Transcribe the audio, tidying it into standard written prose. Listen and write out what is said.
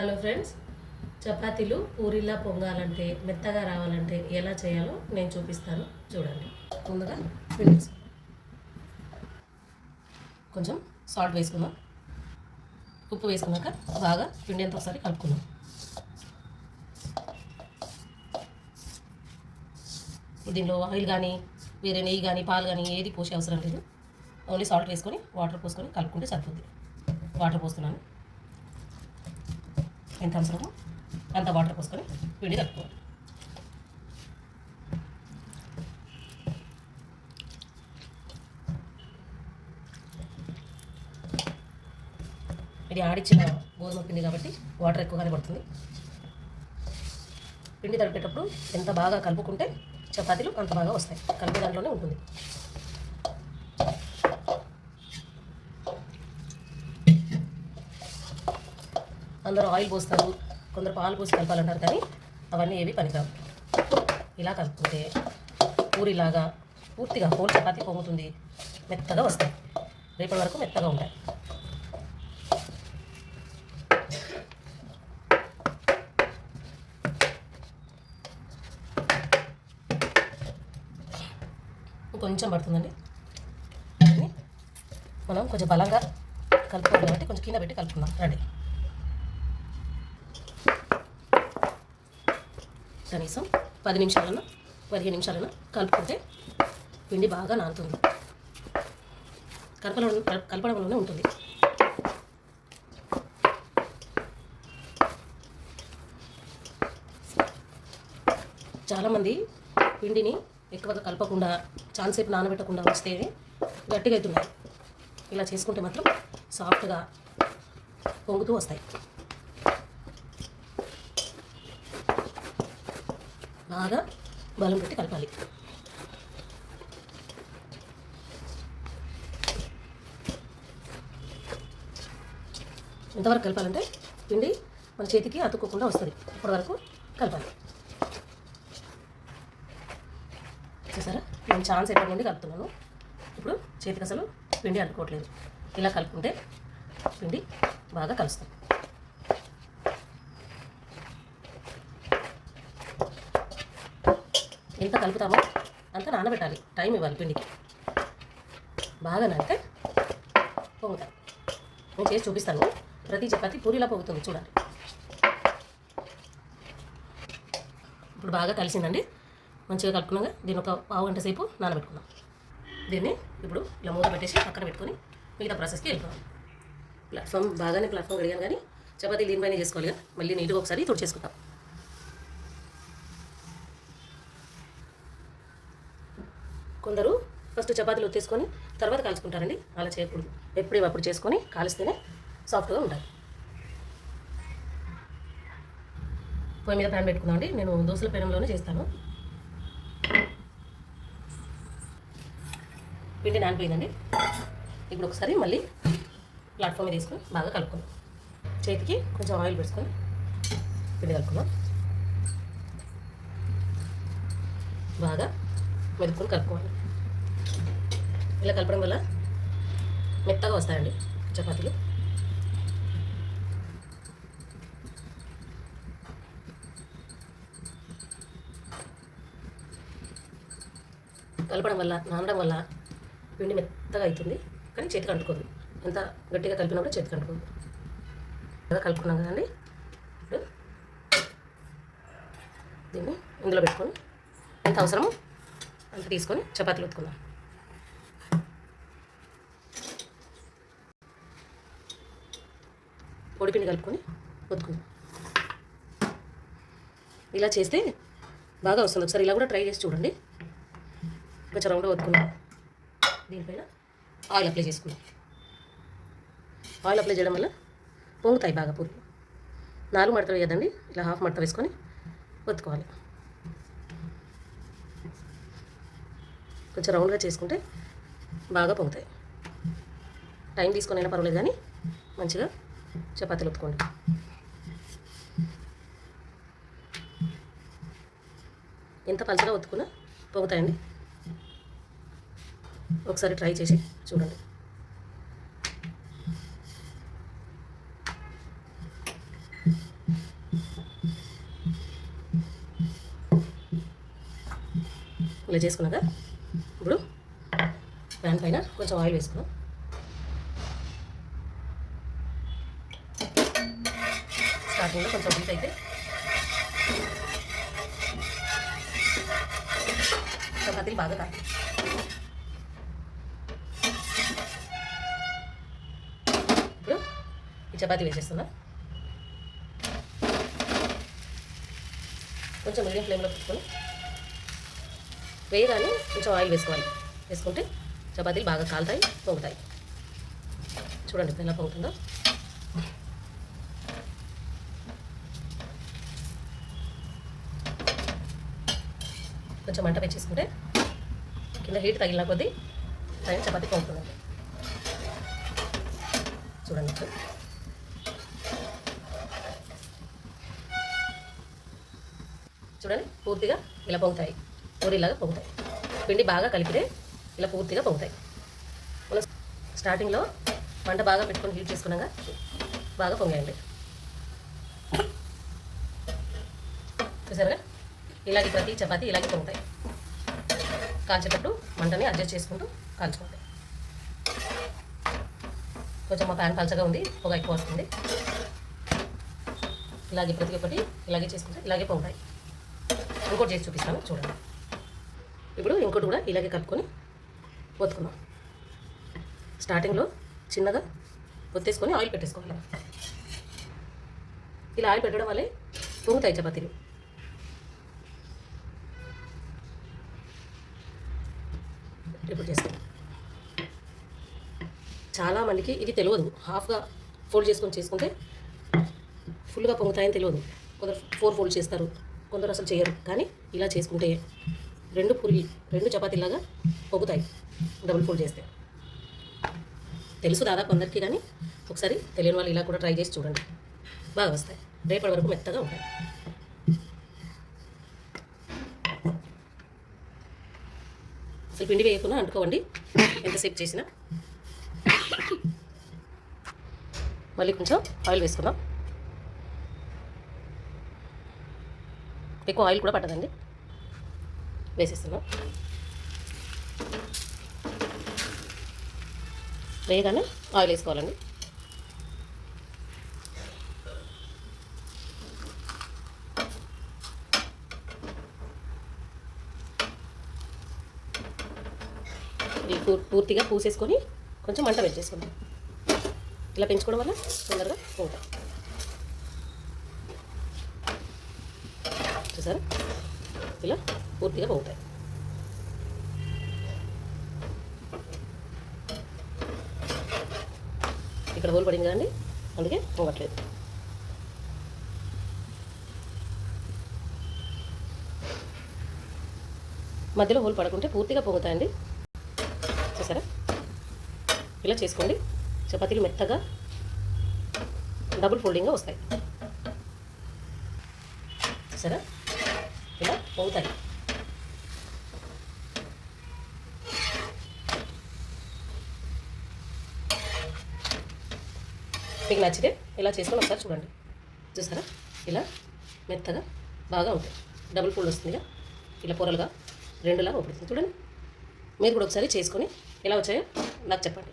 Hello friends, చపాతీలు పూరిలా పొంగాలంటే మెత్తగా రావాలంటే ఎలా చేయాలో నేను చూపిస్తాను. చూడండి. ముందుగా పిండి కొంచెం సాల్ట్ వేసుకుందాం. ఉప్పు వేసుకున్నాక బాగా పిండి అంతా ఒకసారి కలుపుకుందాం. దీనిలో ఆయిల్ కానీ వేరే నెయ్యి కానీ పాలు కానీ ఏది పోసే అవసరం లేదు. ఓన్లీ సాల్ట్ వేసుకొని వాటర్ పోసుకొని కలుపుకుంటే సరిపోద్ది. వాటర్ పోస్తున్నాను. ఎంత అవసరమో అంత వాటర్ పోసుకొని పిండి కలుపుకోవాలి. ఇది ఆడిచ్చిన గోధుమ పిండి కాబట్టి వాటర్ ఎక్కువగానే పడుతుంది. పిండి తడిపేటప్పుడు ఎంత బాగా కలుపుకుంటే చపాతీలు అంత బాగా వస్తాయి. కలిపే దాంట్లోనే ఉంటుంది. అందరూ ఆయిల్ పోస్తారు, కొందరు పాలు పోసి కలపాలంటారు, కానీ అవన్నీ ఏవి పనికిరావు. ఇలా కలుపుకుంటే పూరిలాగా పూర్తిగా హోల్ చపాతీ పొంగుతుంది, మెత్తగా వస్తాయి. రేపటి వరకు మెత్తగా ఉంటాయి. కొంచెం పడుతుందండి. మనం కొంచెం బలంగా కలుపుకోవాలి కాబట్టి కొంచెం కింద పెట్టి కలుపుకుందాం. రండి. కనీసం 10 నిమిషాలన్నా 15 నిమిషాలన్నా కలుపుకుంటే పిండి బాగా నానుతుంది. కలపడంలోనే ఉంటుంది. చాలామంది పిండిని ఎక్కువగా కలపకుండా చాలాసేపు నానబెట్టకుండా వస్తే గట్టిగా అవుతున్నాయి. ఇలా చేసుకుంటే మాత్రం సాఫ్ట్గా పొంగుతూ వస్తాయి. బాగా బలం పెట్టి కలపాలి. ఎంతవరకు కలపాలంటే పిండి మన చేతికి అతుక్కోకుండా వస్తుంది. అప్పటి వరకు కలపాలి. చూసారా, నేను ఛాన్స్ ఎక్కడి నుండి కలుపుతున్నాను. ఇప్పుడు చేతికి అసలు పిండి అంటుకోవట్లేదు. ఇలా కలుపుకుంటే పిండి బాగా కలుస్తుంది. ఎంత కలుపుతామో అంత నానబెట్టాలి. టైం ఇవ్వాలి పిండికి. బాగా నానితే పొంగుతాయి. నేను చేసి చూపిస్తాను. ప్రతి చపాతీ పూరిలా పొంగుతుంది, చూడండి. ఇప్పుడు బాగా కలిసిందండి. మంచిగా కలుపుకున్నాక దీన్ని ఒక పావు గంట సేపు నానబెట్టుకుందాం. దీన్ని ఇప్పుడు ఇలా మూత పెట్టేసి పక్కన పెట్టుకొని మిగతా ప్రాసెస్కి వెళ్ళిపోవాలి. ప్లాట్ఫామ్ కడిగాను, కానీ చపాతీ దీనిపైన చేసుకోవాలి. మళ్ళీ నీట్గా ఒకసారి తుడిచేసుకుంటాం. కొందరు ఫస్ట్ చపాతీలు వచ్చేసుకొని తర్వాత కాల్చుకుంటారండి. అలా చేయకూడదు. ఎప్పుడు చేసుకొని కాలిస్తేనే సాఫ్ట్గా ఉంటాయి. పొయ్యి మీద ప్యాన్ పెట్టుకుందామండి. నేను దోశల పెనంలోనే చేస్తాను. పిండి నానిపోయిందండి. ఇప్పుడు ఒకసారి మళ్ళీ ప్లాట్ఫామ్ మీద తీసుకొని బాగా కలుపుకుందాం. చేతికి కొంచెం ఆయిల్ పెట్టుకొని పిండి కలుపుకుందాం. బాగా మెదుపుకొని కలుపుకోవాలి. ఇలా కలపడం వల్ల మెత్తగా వస్తాయండి చపాతీలు. కలపడం వల్ల నానడం వల్ల పిండి మెత్తగా అవుతుంది, కానీ చేతికి అంటుకోదు. ఎంత గట్టిగా కలిపినా కూడా చేతికి అంటుకోదు. బాగా కలుపుకున్నాం కదండి. ఇప్పుడు దీన్ని ఇందులో పెట్టుకొని ఎంత అవసరమో అంత తీసుకొని చపాతీలు ఒత్తుకుందాం. పొడిపిండి కలుపుకొని ఒత్తుకుందాం. ఇలా చేస్తే బాగా వస్తుంది. ఒకసారి ఇలా కూడా ట్రై చేసి చూడండి. కొంచెం రౌండ్గా ఒత్తుకుందాం. దీనిపైన ఆయిల్ అప్లై చేసుకుందాం. ఆయిల్ అప్లై చేయడం వల్ల పొంగుతాయి బాగా పూరి. 4 మడతలు వేయదండి, ఇలా హాఫ్ మడత వేసుకొని ఒత్తుకోవాలి. కొంచెం రౌండ్గా చేసుకుంటే బాగా పొంగుతాయి. టైం తీసుకొని అయినా పర్వాలేదు, కానీ మంచిగా చపాతీలు ఒత్తుకోండి. ఎంత పలుచగా ఒత్తుకున్నా పొంగుతాయండి. ఒకసారి ట్రై చేసి చూడండి. ఇలా చేసుకున్నాక ఇప్పుడు ప్యాన్ పైన కొంచెం ఆయిల్ వేసుకున్నాం. స్టార్టింగ్లో కొంచెం హీట్ అయితే చపాతీలు బాగా కాదు. ఇప్పుడు ఈ చపాతీ వేసేస్తున్నా. కొంచెం మీడియం ఫ్లేమ్లో పెట్టుకొని వేయగానే కొంచెం ఆయిల్ వేసుకోవాలి. వేసుకుంటే చపాతీలు బాగా కాలుతాయి, పొంగుతాయి. చూడండి ఇప్పుడు ఎలా పొంగుతుందో. కొంచెం మంట పెంచేసుకుంటే కింద హీట్ తగిలిన కొద్దీ పైన చపాతీ పొంగుతుందండి. చూడండి చూడండి పూర్తిగా ఇలా పొంగుతాయి, పూరీలాగా పొంగుతాయి. పిండి బాగా కలిపితే ఇలా పూర్తిగా పొంగుతాయి. మనం స్టార్టింగ్లో మంట బాగా పెట్టుకొని హీట్ చేసుకున్నాక బాగా పొంగాయండి. చూసారుగా ఇలాగే ప్రతి చపాతీ ఇలాగే పొంగుతాయి. కాల్చేటప్పుడు మంటని అడ్జస్ట్ చేసుకుంటూ కాల్చుకోండి. కొంచెం మా ప్యాన్ పలచగా ఉంది, పొగ ఎక్కువ వస్తుంది. ఇలాగే ప్రతి ఒక్కటి ఇలాగే చేసుకుంటే ఇలాగే పొంగుతాయి. ఇంకోటి చేసి చూపిస్తాను చూడండి. ఇప్పుడు ఇంకోటి కూడా ఇలాగే కలుపుకొని ఒత్తుకుందాం. స్టార్టింగ్లో చిన్నగా ఒత్తేసుకొని ఆయిల్ పెట్టేసుకోవాలి. ఇలా ఆయిల్ పెట్టడం వల్లే పొంగుతాయి చపాతీలు. ఇప్పుడు చేస్తాం. చాలామందికి ఇది తెలియదు. హాఫ్గా ఫోల్డ్ చేసుకొని చేసుకుంటే ఫుల్గా పొంగుతాయని తెలియదు. కొందరు 4 ఫోల్డ్ చేస్తారు, కొందరు అసలు చేయరు. కానీ ఇలా చేసుకుంటే 2 చపాతీలాగా పొంగుతాయి డబుల్ ఫోల్డ్ చేస్తే. తెలుసు దాదాపు అందరికీ, కానీ ఒకసారి తెలియని వాళ్ళు ఇలా కూడా ట్రై చేసి చూడండి, బాగా వస్తాయి. రేపటి వరకు మెత్తగా ఉంటాయి. అసలు పిండి వేయకుండా అంటుకోండి ఎంతసేపు చేసినా. మళ్ళీ కొంచెం ఆయిల్ వేసుకుందాం. ఎక్కువ ఆయిల్ కూడా పట్టదండి. వేసేస్తున్నాం. వేయగానే ఆయిల్ వేసుకోవాలండి. పూర్తిగా పూసేసుకొని కొంచెం మంట పెంచేసుకుందాం. ఇలా పెంచుకోవడం వల్ల తొందరగా పోతాయి. చూసారా ఇలా పూర్తిగా పోతాయి. ఇక్కడ హోల్ పడింది కదండి, అందుకే పోవట్లేదు. మధ్యలో హోల్ పడకుంటే పూర్తిగా పొంగుతాయండి. చూసారా ఇలా చేసుకోండి. చపాతీలు మెత్తగా డబుల్ ఫోల్డింగ్గా వస్తాయి. చూసారా ఇలా పొంగుతాయి. మీకు నచ్చితే ఇలా చేసుకొని ఒకసారి చూడండి. చూసారా ఇలా మెత్తగా బాగా ఉంటాయి. డబుల్ ఫోల్డ్ వస్తుందిగా, ఇలా పొరలుగా 2లాగా ఉపడుతుంది. చూడండి, మీరు కూడా ఒకసారి చేసుకొని ఎలా వచ్చాయో నాకు చెప్పండి.